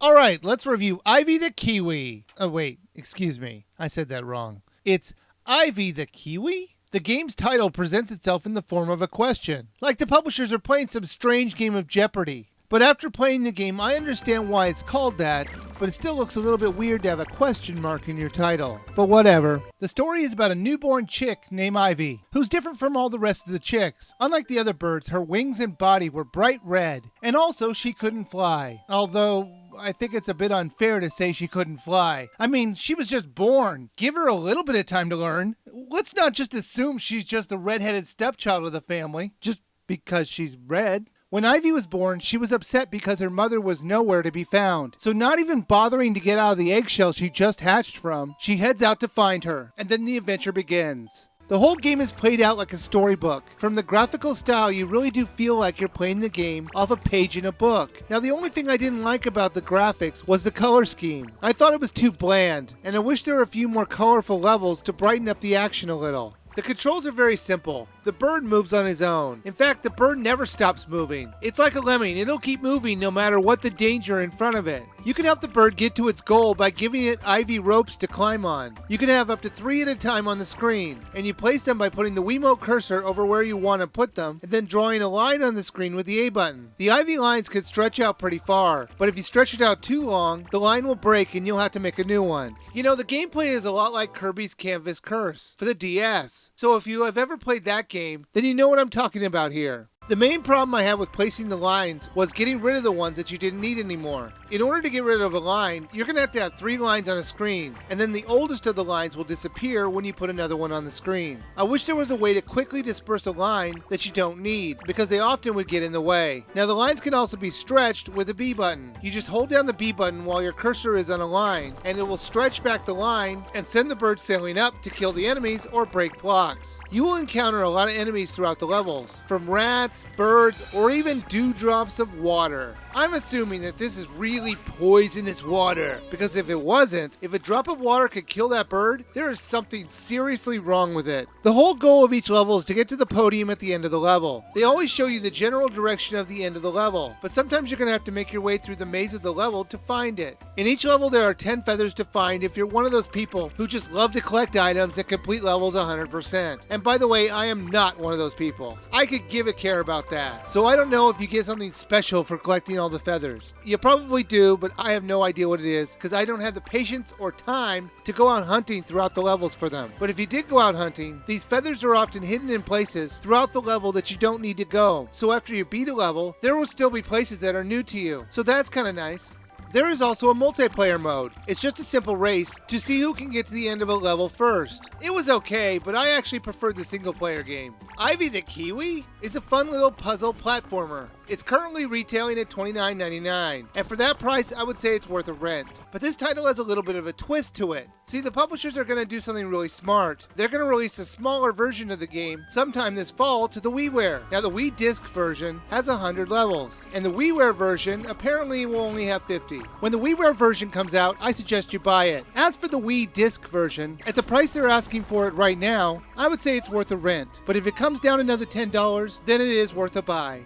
Alright, let's review Ivy the Kiwi. Oh wait, excuse me, I said that wrong. It's Ivy the Kiwi? The game's title presents itself in the form of a question, like the publishers are playing some strange game of Jeopardy! But after playing the game, I understand why it's called that, but it still looks a little bit weird to have a question mark in your title. But whatever. The story is about a newborn chick named Ivy, who's different from all the rest of the chicks. Unlike the other birds, her wings and body were bright red, and also she couldn't fly. Although, I think it's a bit unfair to say she couldn't fly. I mean, she was just born. Give her a little bit of time to learn. Let's not just assume she's just the red-headed stepchild of the family, just because she's red. When Ivy was born, she was upset because her mother was nowhere to be found. So not even bothering to get out of the eggshell she just hatched from, she heads out to find her, and then the adventure begins. The whole game is played out like a storybook. From the graphical style, you really do feel like you're playing the game off a page in a book. Now, the only thing I didn't like about the graphics was the color scheme. I thought it was too bland, and I wish there were a few more colorful levels to brighten up the action a little. The controls are very simple. The bird moves on his own. In fact, the bird never stops moving. It's like a lemming. It'll keep moving no matter what the danger in front of it. You can help the bird get to its goal by giving it ivy ropes to climb on. You can have up to 3 at a time on the screen, and you place them by putting the Wiimote cursor over where you want to put them, and then drawing a line on the screen with the A button. The ivy lines could stretch out pretty far, but if you stretch it out too long, the line will break and you'll have to make a new one. You know, the gameplay is a lot like Kirby's Canvas Curse for the DS. So if you have ever played that game, then you know what I'm talking about here. The main problem I had with placing the lines was getting rid of the ones that you didn't need anymore. In order to get rid of a line, you're going to have 3 lines on a screen, and then the oldest of the lines will disappear when you put another one on the screen. I wish there was a way to quickly disperse a line that you don't need, because they often would get in the way. Now the lines can also be stretched with a B button. You just hold down the B button while your cursor is on a line, and it will stretch back the line and send the bird sailing up to kill the enemies or break blocks. You will encounter a lot of enemies throughout the levels, from rats, birds, or even dewdrops of water. I'm assuming that this is really poisonous water, because if it wasn't, if a drop of water could kill that bird, there is something seriously wrong with it. The whole goal of each level is to get to the podium at the end of the level. They always show you the general direction of the end of the level, but sometimes you're going to have to make your way through the maze of the level to find it. In each level there are 10 feathers to find if you're one of those people who just love to collect items and complete levels 100%. And by the way, I am not one of those people. I could give a care about that. So I don't know if you get something special for collecting all the feathers. You probably do, but I have no idea what it is because I don't have the patience or time to go out hunting throughout the levels for them. But if you did go out hunting, these feathers are often hidden in places throughout the level that you don't need to go. So after you beat a level, there will still be places that are new to you. So that's kind of nice. There is also a multiplayer mode. It's just a simple race to see who can get to the end of a level first. It was okay, but I actually preferred the single player game. Ivy the Kiwi is a fun little puzzle platformer. It's currently retailing at $29.99, and for that price I would say it's worth a rent. But this title has a little bit of a twist to it. See, the publishers are going to do something really smart. They're going to release a smaller version of the game sometime this fall to the WiiWare. Now the Wii Disc version has 100 levels, and the WiiWare version apparently will only have 50. When the WiiWare version comes out, I suggest you buy it. As for the Wii Disc version, at the price they're asking for it right now, I would say it's worth a rent. But if it comes down another $10, then it is worth a buy.